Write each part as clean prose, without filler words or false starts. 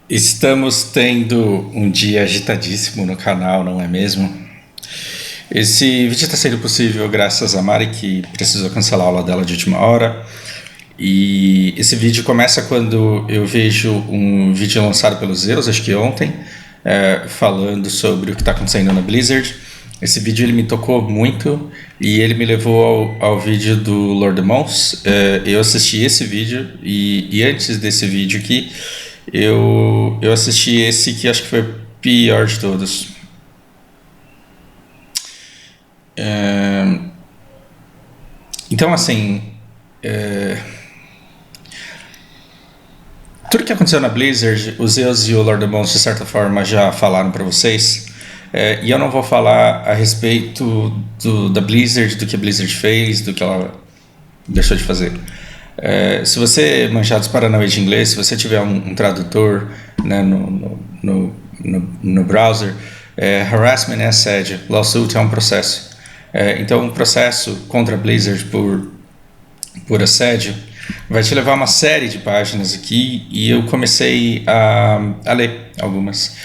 Estamos tendo um dia agitadíssimo no canal, não é mesmo? Esse vídeo está sendo possível graças a Mari, que precisou cancelar a aula dela de última hora. E esse vídeo começa quando eu vejo um vídeo lançado pelos Zeus, acho que ontem, falando sobre o que está acontecendo na Blizzard. Esse vídeo ele me tocou muito e ele me levou ao vídeo do Lord Mons. Eu assisti esse vídeo e antes desse vídeo aqui, eu assisti esse que acho que foi o pior de todos. Então, assim, tudo que aconteceu na Blizzard, os Zeus e o Lord Mons, de certa forma, já falaram para vocês. E eu não vou falar a respeito da Blizzard, do que a Blizzard fez, do que ela deixou de fazer. Se você manjar dos paranauê de inglês, se você tiver um tradutor, né, no browser, harassment é assédio, lawsuit é um processo. Então, um processo contra a Blizzard por assédio vai te levar uma série de páginas aqui e eu comecei a ler algumas.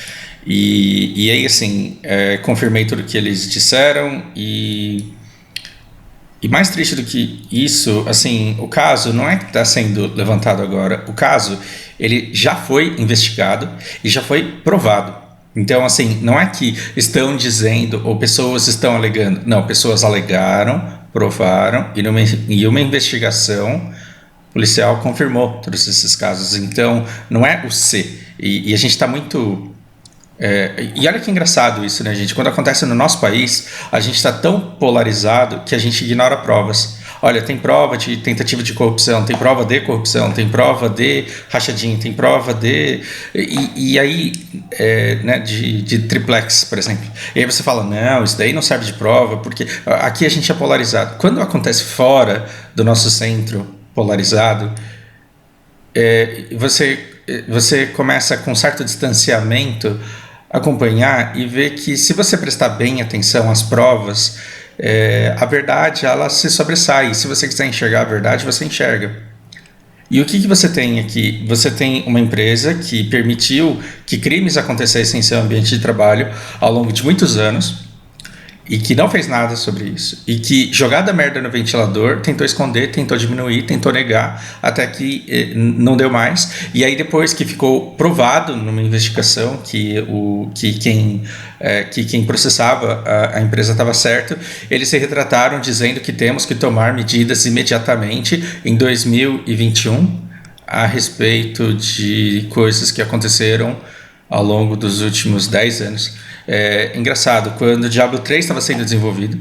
E aí, assim, confirmei tudo que eles disseram e mais triste do que isso, assim, o caso não é que está sendo levantado agora. O caso, ele já foi investigado e já foi provado. Então, assim, não é que estão dizendo ou pessoas estão alegando. Não, pessoas alegaram, provaram e uma investigação policial confirmou todos esses casos. Então, não é o C. E a gente está muito... e olha que engraçado isso, né, gente? Quando acontece no nosso país, a gente está tão polarizado que a gente ignora provas. Olha, tem prova de tentativa de corrupção, tem prova de corrupção, tem prova de rachadinho, tem prova de... E aí, né, de triplex, por exemplo. E aí você fala, não, isso daí não serve de prova, porque aqui a gente é polarizado. Quando acontece fora do nosso centro polarizado, você começa com certo distanciamento acompanhar e ver que se você prestar bem atenção às provas, a verdade ela se sobressai. Se você quiser enxergar a verdade, você enxerga. E o que você tem aqui? Você tem uma empresa que permitiu que crimes acontecessem em seu ambiente de trabalho ao longo de muitos anos e que não fez nada sobre isso, e que jogada merda no ventilador, tentou esconder, tentou diminuir, tentou negar, até que não deu mais, e aí depois que ficou provado numa investigação que quem processava a empresa estava certo, eles se retrataram dizendo que temos que tomar medidas imediatamente em 2021 a respeito de coisas que aconteceram ao longo dos últimos 10 anos. Engraçado, quando o Diablo 3 estava sendo desenvolvido,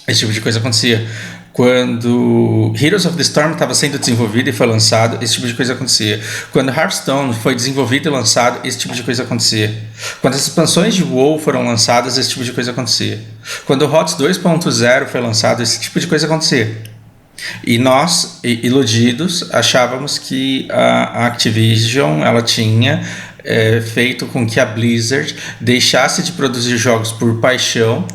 esse tipo de coisa acontecia. Quando Heroes of the Storm estava sendo desenvolvido e foi lançado, esse tipo de coisa acontecia. Quando Hearthstone foi desenvolvido e lançado, esse tipo de coisa acontecia. Quando as expansões de WoW foram lançadas, esse tipo de coisa acontecia. Quando o HOTS 2.0 foi lançado, esse tipo de coisa acontecia. E nós, iludidos, achávamos que a Activision ela tinha feito com que a Blizzard deixasse de produzir jogos por paixão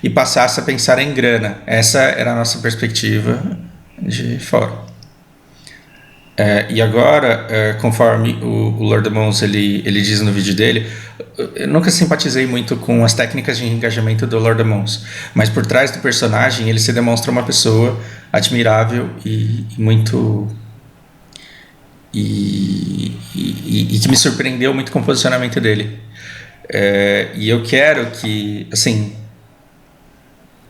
e passasse a pensar em grana. Essa era a nossa perspectiva de fora. E agora, conforme o Lord Mons ele diz no vídeo dele, eu nunca simpatizei muito com as técnicas de engajamento do Lord Mons, mas por trás do personagem ele se demonstra uma pessoa admirável e muito... E que me surpreendeu muito com o posicionamento dele. E eu quero que, assim,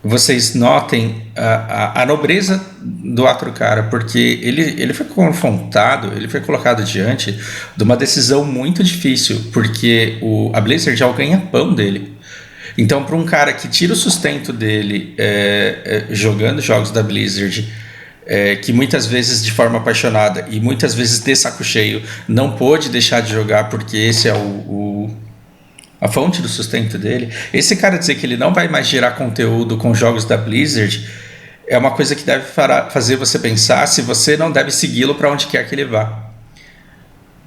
vocês notem a nobreza do ato do cara, porque ele foi confrontado, ele foi colocado diante de uma decisão muito difícil, porque a Blizzard é o ganha-pão dele. Então, para um cara que tira o sustento dele jogando jogos da Blizzard, que muitas vezes de forma apaixonada e muitas vezes de saco cheio não pôde deixar de jogar porque esse é a fonte do sustento dele, esse cara dizer que ele não vai mais gerar conteúdo com jogos da Blizzard é uma coisa que deve fazer você pensar se você não deve segui-lo para onde quer que ele vá.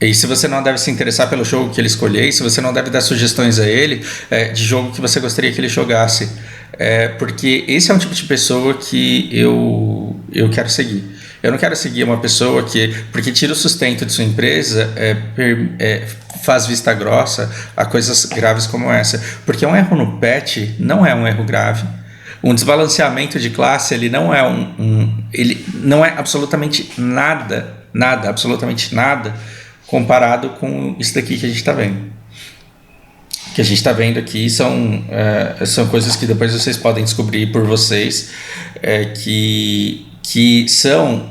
E se você não deve se interessar pelo jogo que ele escolher, e se você não deve dar sugestões a ele de jogo que você gostaria que ele jogasse. Porque esse é um tipo de pessoa que eu quero seguir. Eu não quero seguir uma pessoa que, porque tira o sustento de sua empresa, faz vista grossa a coisas graves como essa. Porque um erro no patch não é um erro grave. Um desbalanceamento de classe, ele não é ele não é absolutamente nada, absolutamente nada, comparado com isso daqui que a gente está vendo. O que a gente está vendo aqui são coisas que depois vocês podem descobrir por vocês, que são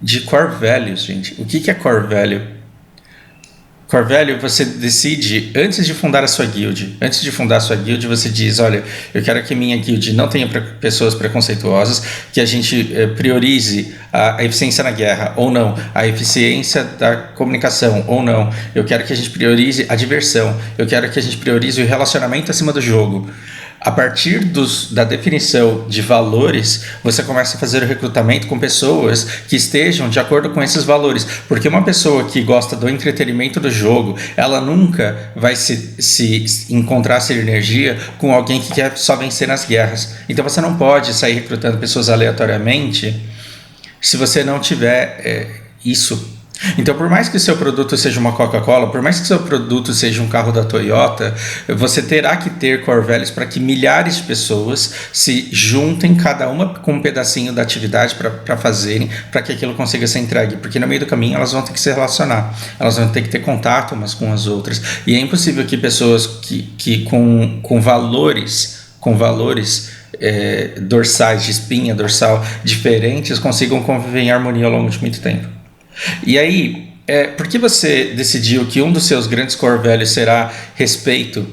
de core values, gente. O que é core value? Core value, você decide antes de fundar a sua guild. Antes de fundar a sua guild, você diz, olha, eu quero que minha guild não tenha pessoas preconceituosas, que a gente priorize a eficiência na guerra, ou não, a eficiência da comunicação, ou não. Eu quero que a gente priorize a diversão, eu quero que a gente priorize o relacionamento acima do jogo. A partir da definição de valores, você começa a fazer o recrutamento com pessoas que estejam de acordo com esses valores. Porque uma pessoa que gosta do entretenimento do jogo, ela nunca vai se encontrar sinergia com alguém que quer só vencer nas guerras. Então você não pode sair recrutando pessoas aleatoriamente se você não tiver isso. Então, por mais que o seu produto seja uma Coca-Cola, por mais que o seu produto seja um carro da Toyota, você terá que ter core values para que milhares de pessoas se juntem, cada uma com um pedacinho da atividade para fazerem, para que aquilo consiga ser entregue. Porque no meio do caminho elas vão ter que se relacionar, elas vão ter que ter contato umas com as outras. E é impossível que pessoas que com valores dorsais, de espinha dorsal diferentes, consigam conviver em harmonia ao longo de muito tempo. E aí, por que você decidiu que um dos seus grandes core values será respeito?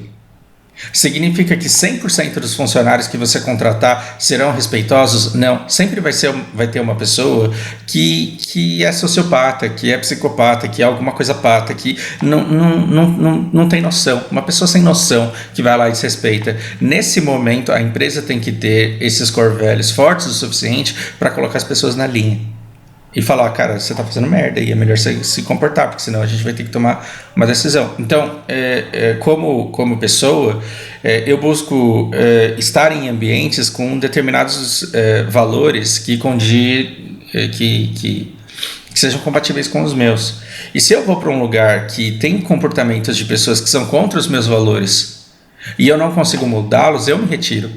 Significa que 100% dos funcionários que você contratar serão respeitosos? Não, sempre vai ter uma pessoa que é sociopata, que é psicopata, que é alguma coisa pata, que não tem noção, uma pessoa sem noção que vai lá e desrespeita. Nesse momento, a empresa tem que ter esses core values fortes o suficiente para colocar as pessoas na linha. E falar, cara, você tá fazendo merda e é melhor você se comportar, porque senão a gente vai ter que tomar uma decisão. Então, como pessoa, eu busco estar em ambientes com determinados valores que sejam compatíveis com os meus. E se eu vou para um lugar que tem comportamentos de pessoas que são contra os meus valores e eu não consigo mudá-los, eu me retiro.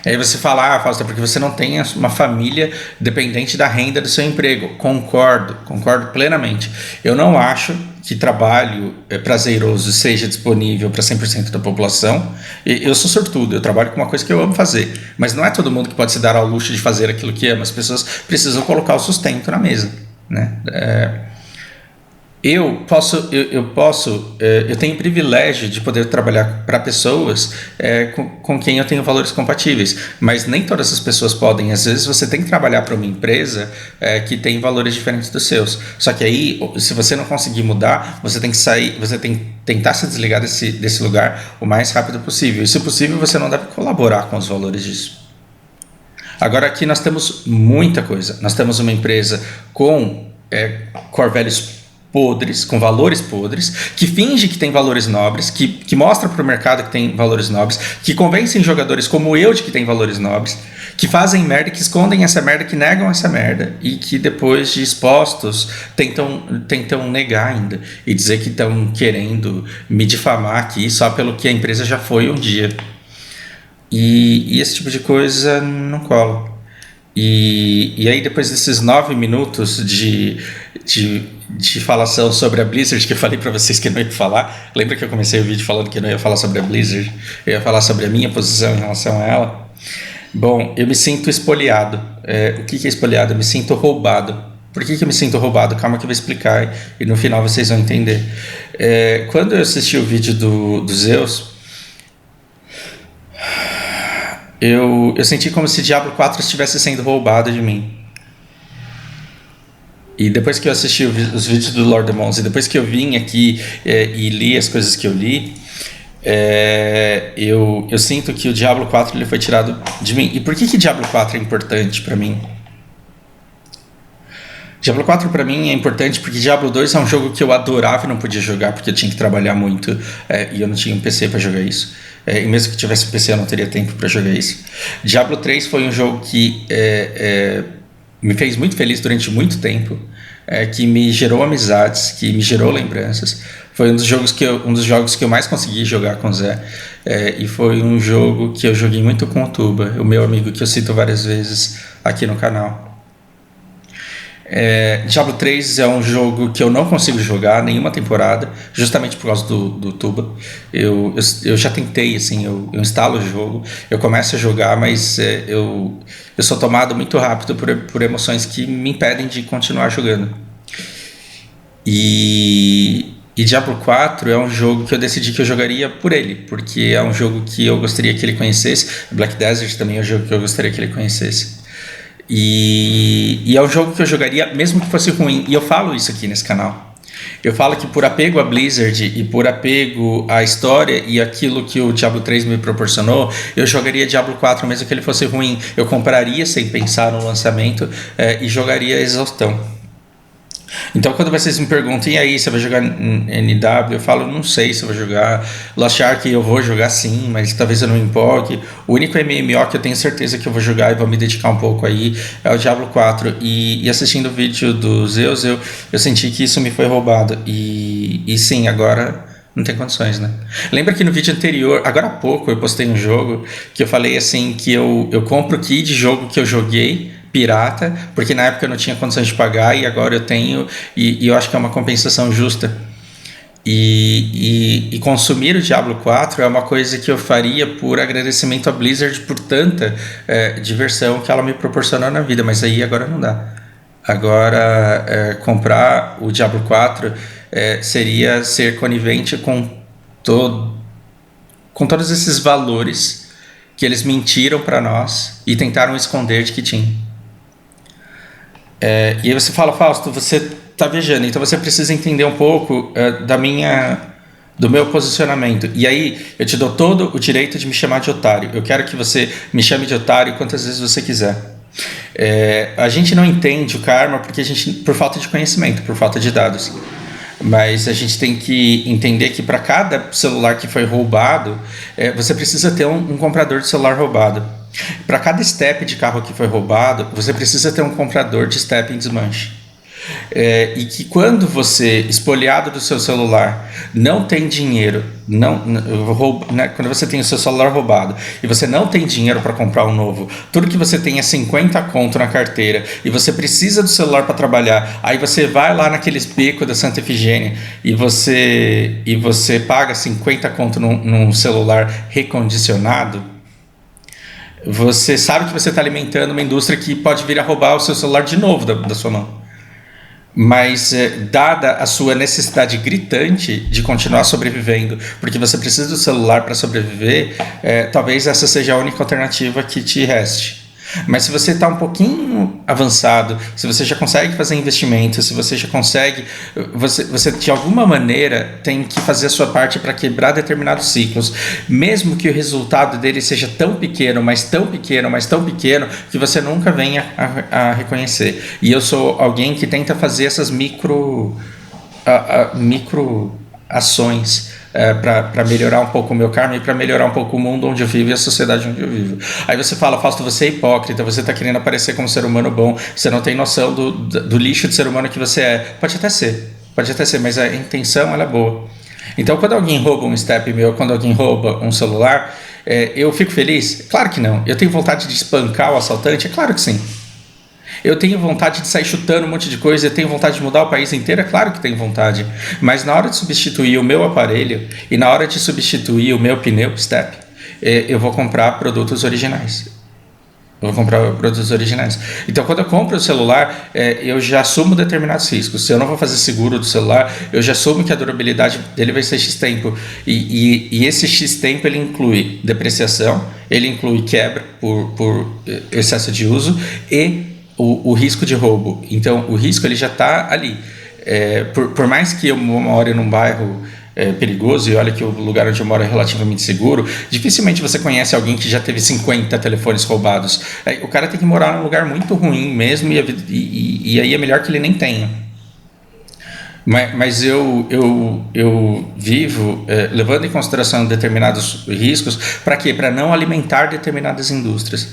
Aí você fala, Fausto, porque você não tem uma família dependente da renda do seu emprego. Concordo plenamente. Eu não acho que trabalho prazeroso seja disponível para 100% da população. Eu sou sortudo, eu trabalho com uma coisa que eu amo fazer. Mas não é todo mundo que pode se dar ao luxo de fazer aquilo que ama. As pessoas precisam colocar o sustento na mesa, né? Eu tenho o privilégio de poder trabalhar para pessoas com quem eu tenho valores compatíveis, mas nem todas as pessoas podem. Às vezes você tem que trabalhar para uma empresa que tem valores diferentes dos seus. Só que aí, se você não conseguir mudar, você tem que sair, você tem que tentar se desligar desse lugar o mais rápido possível. E se possível, você não deve colaborar com os valores disso. Agora aqui nós temos muita coisa. Nós temos uma empresa com core values podres, com valores podres, que finge que tem valores nobres, que mostra para o mercado que tem valores nobres, que convencem jogadores como eu de que tem valores nobres, que fazem merda, que escondem essa merda, que negam essa merda e que depois de expostos tentam negar ainda e dizer que estão querendo me difamar aqui só pelo que a empresa já foi um dia. E esse tipo de coisa não cola. E aí depois desses 9 minutos de falação sobre a Blizzard, que eu falei para vocês que eu não ia falar, lembra que eu comecei o vídeo falando que eu não ia falar sobre a Blizzard, eu ia falar sobre a minha posição em relação a ela? Bom, eu me sinto espoliado. O que é espoliado? Eu me sinto roubado. Por que eu me sinto roubado? Calma que eu vou explicar e no final vocês vão entender. Quando eu assisti o vídeo do Zeus, eu senti como se Diablo 4 estivesse sendo roubado de mim. E depois que eu assisti os vídeos do Lord of the Mons, e depois que eu vim aqui e li as coisas que eu li, eu sinto que o Diablo 4 ele foi tirado de mim. E por que Diablo 4 é importante para mim? Diablo 4 para mim é importante porque Diablo 2 é um jogo que eu adorava e não podia jogar porque eu tinha que trabalhar muito e eu não tinha um PC para jogar isso. E mesmo que tivesse um PC eu não teria tempo para jogar isso. Diablo 3 foi um jogo que me fez muito feliz durante muito tempo. que me gerou amizades, que me gerou lembranças. Foi um dos jogos que eu mais consegui jogar com o Zé. E foi um jogo que eu joguei muito com o Tuba, o meu amigo que eu cito várias vezes aqui no canal. Diablo 3 é um jogo que eu não consigo jogar nenhuma temporada, justamente por causa do Tuba. Eu já tentei, assim, eu instalo o jogo, eu começo a jogar, mas eu sou tomado muito rápido por emoções que me impedem de continuar jogando. E Diablo 4 é um jogo que eu decidi que eu jogaria por ele, porque é um jogo que eu gostaria que ele conhecesse. Black Desert também é um jogo que eu gostaria que ele conhecesse. E é um jogo que eu jogaria mesmo que fosse ruim. E eu falo isso aqui nesse canal. Eu falo que por apego a Blizzard e por apego à história e aquilo que o Diablo 3 me proporcionou, eu jogaria Diablo 4 mesmo que ele fosse ruim. Eu compraria sem pensar no lançamento e jogaria a exaustão. Então, quando vocês me perguntam, e aí, você vai jogar NW? Eu falo, não sei se eu vou jogar. Lost Ark eu vou jogar sim, mas talvez eu não me empolgue. O único MMO que eu tenho certeza que eu vou jogar e vou me dedicar um pouco aí é o Diablo 4. E assistindo o vídeo do Zeus, eu senti que isso me foi roubado. E sim, agora não tem condições, né? Lembra que no vídeo anterior, agora há pouco, eu postei um jogo que eu falei assim, que eu compro o key de jogo que eu joguei pirata, porque na época eu não tinha condições de pagar e agora eu tenho, e eu acho que é uma compensação justa. E consumir o Diablo 4 é uma coisa que eu faria por agradecimento à Blizzard por tanta diversão que ela me proporcionou na vida, mas aí agora não dá. Agora comprar o Diablo 4 seria ser conivente com todos esses valores que eles mentiram para nós e tentaram esconder de que tinha. E aí você fala, Fausto, você está viajando, então você precisa entender um pouco do meu posicionamento. E aí eu te dou todo o direito de me chamar de otário. Eu quero que você me chame de otário quantas vezes você quiser. A gente não entende o karma por falta de conhecimento, por falta de dados. Mas a gente tem que entender que para cada celular que foi roubado, você precisa ter um comprador de celular roubado. Para cada step de carro que foi roubado, você precisa ter um comprador de step em desmanche. E que quando você, espoliado do seu celular, não tem dinheiro, quando você tem o seu celular roubado e você não tem dinheiro para comprar um novo, tudo que você tem é 50 conto na carteira e você precisa do celular para trabalhar, aí você vai lá naqueles becos da Santa Efigênia e você paga 50 conto num celular recondicionado, você sabe que você está alimentando uma indústria que pode vir a roubar o seu celular de novo da sua mão. Mas dada a sua necessidade gritante de continuar sobrevivendo, porque você precisa do celular para sobreviver, talvez essa seja a única alternativa que te reste. Mas se você está um pouquinho avançado, se você já consegue fazer investimentos, se você já consegue, você de alguma maneira tem que fazer a sua parte para quebrar determinados ciclos, mesmo que o resultado dele seja tão pequeno, mas tão pequeno, mas tão pequeno, que você nunca venha a reconhecer. E eu sou alguém que tenta fazer essas micro ações para melhorar um pouco o meu karma e para melhorar um pouco o mundo onde eu vivo e a sociedade onde eu vivo. Aí você fala, Fausto, você é hipócrita, você está querendo aparecer como ser humano bom, você não tem noção do lixo de ser humano que você é. Pode até ser, mas a intenção ela é boa. Então quando alguém rouba um step meu, quando alguém rouba um celular, eu fico feliz? Claro que não. Eu tenho vontade de espancar o assaltante? É claro que sim. Eu tenho vontade de sair chutando um monte de coisa, eu tenho vontade de mudar o país inteiro, é claro que tenho vontade. Mas na hora de substituir o meu aparelho e na hora de substituir o meu pneu step, eu vou comprar produtos originais. Então, quando eu compro o celular, eu já assumo determinados riscos. Se eu não vou fazer seguro do celular, eu já assumo que a durabilidade dele vai ser X tempo. E esse X tempo, ele inclui depreciação, ele inclui quebra por excesso de uso e o risco de roubo. Então o risco ele já está ali. Por mais que eu more num bairro perigoso, e olha que o lugar onde eu moro é relativamente seguro, dificilmente você conhece alguém que já teve 50 telefones roubados. O cara tem que morar num lugar muito ruim mesmo, e aí é melhor que ele nem tenha. Mas eu vivo levando em consideração determinados riscos. Para quê? Para não alimentar determinadas indústrias.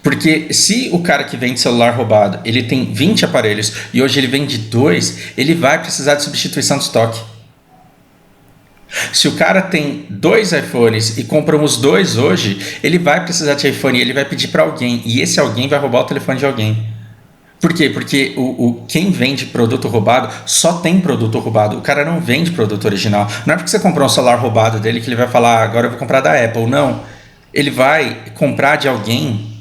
Porque se o cara que vende celular roubado, ele tem 20 aparelhos e hoje ele vende 2, ele vai precisar de substituição de estoque. Se o cara tem 2 iPhones e compra os 2 hoje, ele vai precisar de iPhone e ele vai pedir para alguém. E esse alguém vai roubar o telefone de alguém. Por quê? Porque quem vende produto roubado só tem produto roubado. O cara não vende produto original. Não é porque você comprou um celular roubado dele que ele vai falar, agora eu vou comprar da Apple. Não. Ele vai comprar de alguém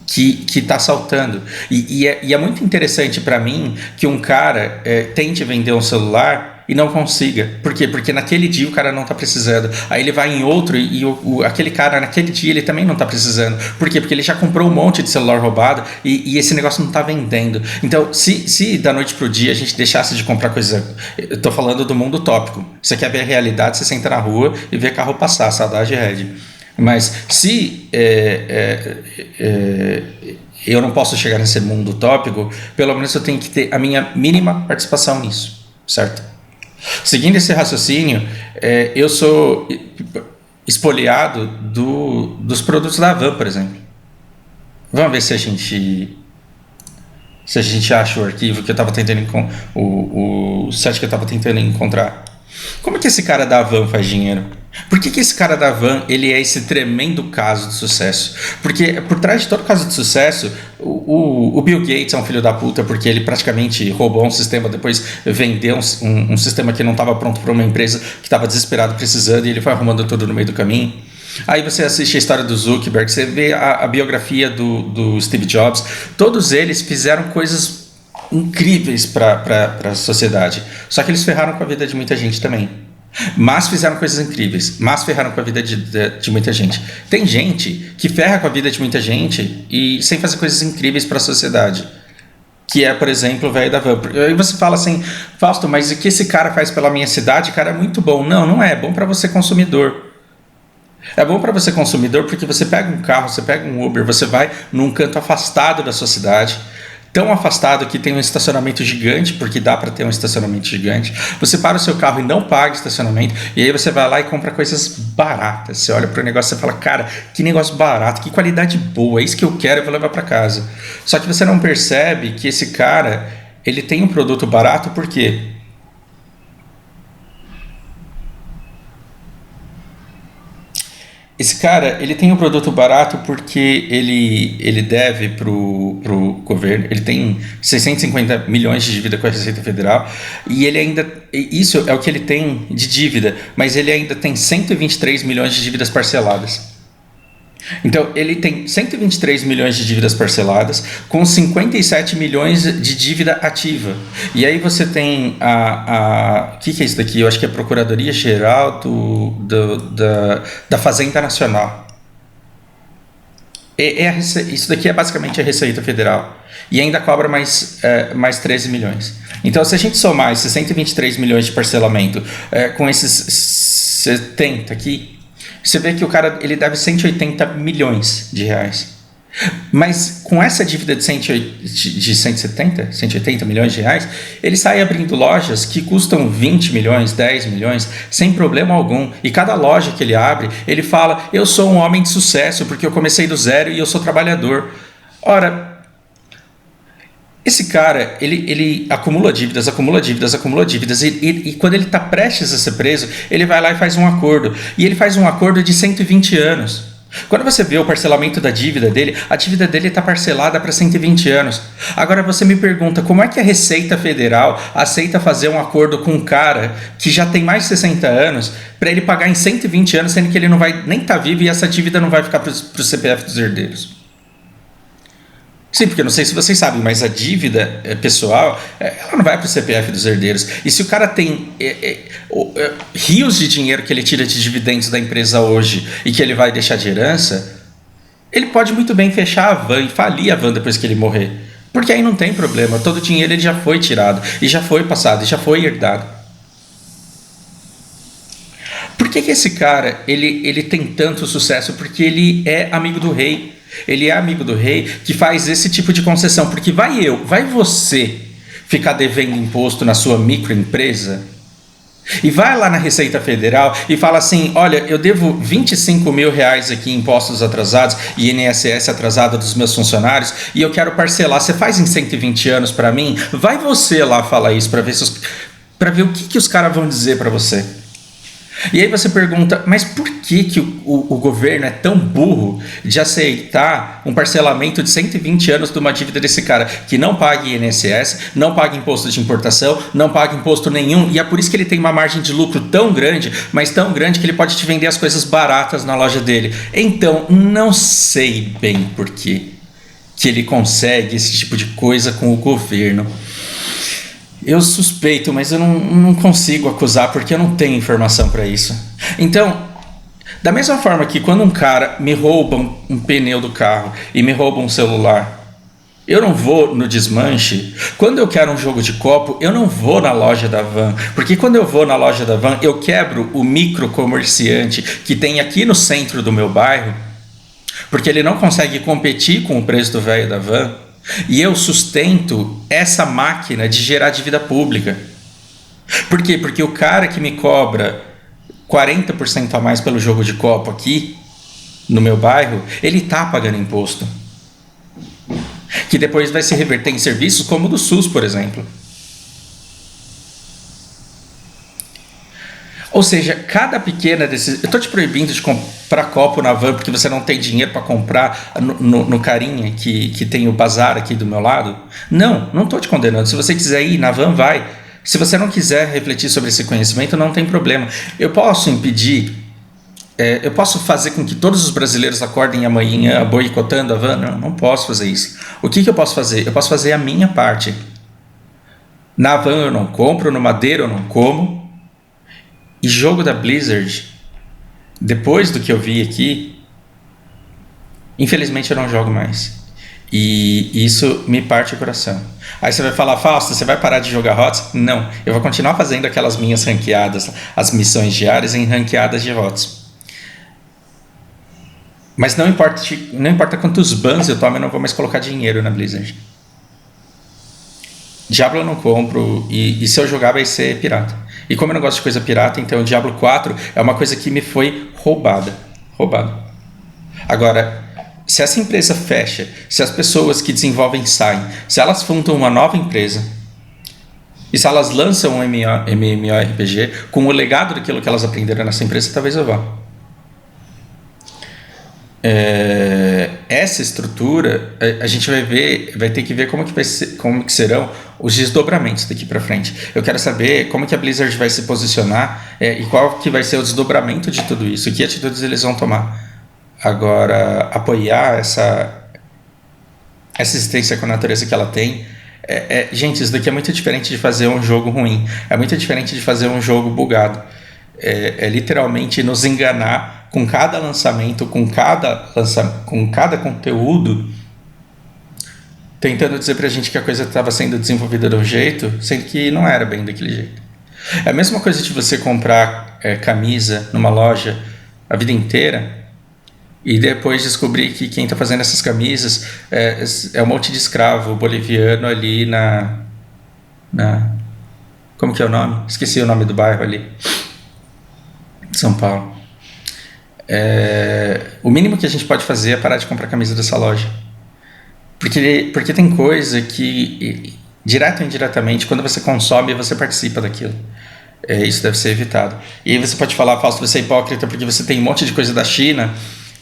que está assaltando. E é muito interessante para mim que um cara tente vender um celular e não consiga. Por quê? Porque naquele dia o cara não está precisando. Aí ele vai em outro e aquele cara naquele dia ele também não está precisando. Por quê? Porque ele já comprou um monte de celular roubado e esse negócio não está vendendo. Então, se da noite pro dia a gente deixasse de comprar coisa... Eu tô falando do mundo utópico. Você quer ver a realidade, você senta na rua e vê carro passar. Saudade Red. Mas se eu não posso chegar nesse mundo utópico, pelo menos eu tenho que ter a minha mínima participação nisso, certo? Seguindo esse raciocínio, eu sou espoliado dos produtos da Havan, por exemplo. Vamos ver se a gente acha o arquivo que eu estava tentando o site que eu estava tentando encontrar. Como que esse cara da Havan faz dinheiro? Por que esse cara da Havan ele é esse tremendo caso de sucesso? Porque por trás de todo caso de sucesso, o Bill Gates é um filho da puta porque ele praticamente roubou um sistema, depois vendeu um sistema que não estava pronto para uma empresa que estava desesperado precisando e ele foi arrumando tudo no meio do caminho. Aí você assiste a história do Zuckerberg, você vê a biografia do Steve Jobs, todos eles fizeram coisas incríveis para a sociedade, só que eles ferraram com a vida de muita gente também. Mas fizeram coisas incríveis, mas ferraram com a vida de muita gente. Tem gente que ferra com a vida de muita gente e sem fazer coisas incríveis para a sociedade, que é, por exemplo, o velho da Van. Aí você fala assim, Fausto, mas o que esse cara faz pela minha cidade, cara, é muito bom. Não é bom para você consumidor. É bom para você consumidor porque você pega um carro, você pega um Uber, você vai num canto afastado da sua cidade, tão afastado que tem um estacionamento gigante, porque dá para ter um estacionamento gigante. Você para o seu carro e não paga estacionamento, e aí você vai lá e compra coisas baratas. Você olha para o negócio e fala, cara, que negócio barato, que qualidade boa, é isso que eu quero, eu vou levar para casa. Só que você não percebe que esse cara, ele tem um produto barato, por quê? Esse cara, ele tem um produto barato porque ele deve pro governo, ele tem 650 milhões de dívida com a Receita Federal e ele ainda, isso é o que ele tem de dívida, mas ele ainda tem 123 milhões de dívidas parceladas. Então, ele tem 123 milhões de dívidas parceladas com 57 milhões de dívida ativa. E aí você tem o que é isso daqui? Eu acho que é a Procuradoria-Geral da Fazenda Nacional. Isso daqui é basicamente a Receita Federal. E ainda cobra mais 13 milhões. Então, se a gente somar esses 123 milhões de parcelamento com esses 70 aqui, você vê que o cara ele deve 180 milhões de reais. Mas com essa dívida de 180 milhões de reais, ele sai abrindo lojas que custam 20 milhões, 10 milhões, sem problema algum. E cada loja que ele abre, ele fala, eu sou um homem de sucesso porque eu comecei do zero e eu sou trabalhador. Ora, esse cara, ele acumula dívidas, e quando ele está prestes a ser preso, ele vai lá e faz um acordo. E ele faz um acordo de 120 anos. Quando você vê o parcelamento da dívida dele, a dívida dele está parcelada para 120 anos. Agora você me pergunta, como é que a Receita Federal aceita fazer um acordo com um cara que já tem mais de 60 anos para ele pagar em 120 anos, sendo que ele não vai nem estar vivo e essa dívida não vai ficar para o CPF dos herdeiros? Sim, porque eu não sei se vocês sabem, mas a dívida pessoal, ela não vai para o CPF dos herdeiros. E se o cara tem rios de dinheiro que ele tira de dividendos da empresa hoje e que ele vai deixar de herança, ele pode muito bem fechar a van e falir a van depois que ele morrer. Porque aí não tem problema, todo o dinheiro ele já foi tirado, e já foi passado, e já foi herdado. Por que esse cara ele tem tanto sucesso? Porque ele é amigo do rei. Ele é amigo do rei que faz esse tipo de concessão. Porque vai você ficar devendo imposto na sua microempresa? E vai lá na Receita Federal e fala assim: olha, eu devo 25 mil reais aqui em impostos atrasados e INSS atrasado dos meus funcionários e eu quero parcelar. Você faz em 120 anos para mim? Vai você lá falar isso para ver, para ver o que os caras vão dizer para você. E aí você pergunta, mas por que o governo é tão burro de aceitar um parcelamento de 120 anos de uma dívida desse cara que não paga INSS, não paga imposto de importação, não paga imposto nenhum, e é por isso que ele tem uma margem de lucro tão grande, mas tão grande que ele pode te vender as coisas baratas na loja dele. Então, não sei bem por que ele consegue esse tipo de coisa com o governo. Eu suspeito, mas eu não consigo acusar porque eu não tenho informação para isso. Então, da mesma forma que quando um cara me rouba um pneu do carro e me rouba um celular, eu não vou no desmanche. Quando eu quero um jogo de copo, eu não vou na loja da Van, porque quando eu vou na loja da Van, eu quebro o micro comerciante que tem aqui no centro do meu bairro, porque ele não consegue competir com o preço do velho da Van. E eu sustento essa máquina de gerar dívida pública. Por quê? Porque o cara que me cobra 40% a mais pelo jogo de copo aqui, no meu bairro, ele tá pagando imposto. Que depois vai se reverter em serviços como o do SUS, por exemplo. Ou seja, cada pequena decisão... Eu estou te proibindo de comprar copo na Van porque você não tem dinheiro para comprar no carinha que tem o bazar aqui do meu lado? Não estou te condenando. Se você quiser ir na Van, vai. Se você não quiser refletir sobre esse conhecimento, não tem problema. Eu posso impedir... eu posso fazer com que todos os brasileiros acordem amanhã boicotando a Van? Não posso fazer isso. O que eu posso fazer? Eu posso fazer a minha parte. Na Van eu não compro, no Madeira eu não como. E jogo da Blizzard, depois do que eu vi aqui, infelizmente eu não jogo mais. E isso me parte o coração. Aí você vai falar, Fausto, você vai parar de jogar HOTS? Não, eu vou continuar fazendo aquelas minhas ranqueadas, as missões diárias em ranqueadas de HOTS. Mas não importa quantos bans eu tomo, eu não vou mais colocar dinheiro na Blizzard. Diablo eu não compro, e se eu jogar vai ser pirata. E como eu não gosto de coisa pirata, então o Diablo 4 é uma coisa que me foi roubada. Agora, se essa empresa fecha, se as pessoas que desenvolvem saem, se elas fundam uma nova empresa, e se elas lançam um MMORPG com o legado daquilo que elas aprenderam nessa empresa, talvez eu vá. Essa estrutura a gente vai ter que ver como que serão os desdobramentos daqui para frente. Eu quero saber como que a Blizzard vai se posicionar e qual que vai ser o desdobramento de tudo isso, que atitudes eles vão tomar. Agora, apoiar essa existência com a natureza que ela tem, gente, isso daqui é muito diferente de fazer um jogo ruim, é muito diferente de fazer um jogo bugado. É literalmente nos enganar com cada lançamento, com cada conteúdo, tentando dizer pra gente que a coisa estava sendo desenvolvida de um jeito, sendo que não era bem daquele jeito. É a mesma coisa de você comprar camisa numa loja a vida inteira e depois descobrir que quem está fazendo essas camisas é um monte de escravo boliviano ali na... Como que é o nome? Esqueci o nome do bairro ali. São Paulo. O mínimo que a gente pode fazer é parar de comprar camisa dessa loja. Porque tem coisa que, direto ou indiretamente, quando você consome, você participa daquilo. Isso deve ser evitado. E aí você pode falar, Fausto, você é hipócrita porque você tem um monte de coisa da China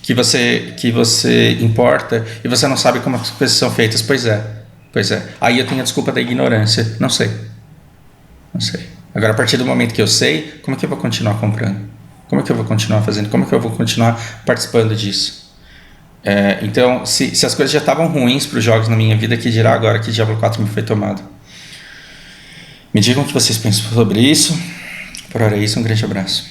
que você importa e você não sabe como as coisas são feitas. Pois é. Aí eu tenho a desculpa da ignorância. Não sei. Agora, a partir do momento que eu sei, como é que eu vou continuar comprando? Como é que eu vou continuar fazendo? Como é que eu vou continuar participando disso? Então, se as coisas já estavam ruins para os jogos na minha vida, que dirá agora que Diablo 4 me foi tomado? Me digam o que vocês pensam sobre isso. Por hora é isso, um grande abraço.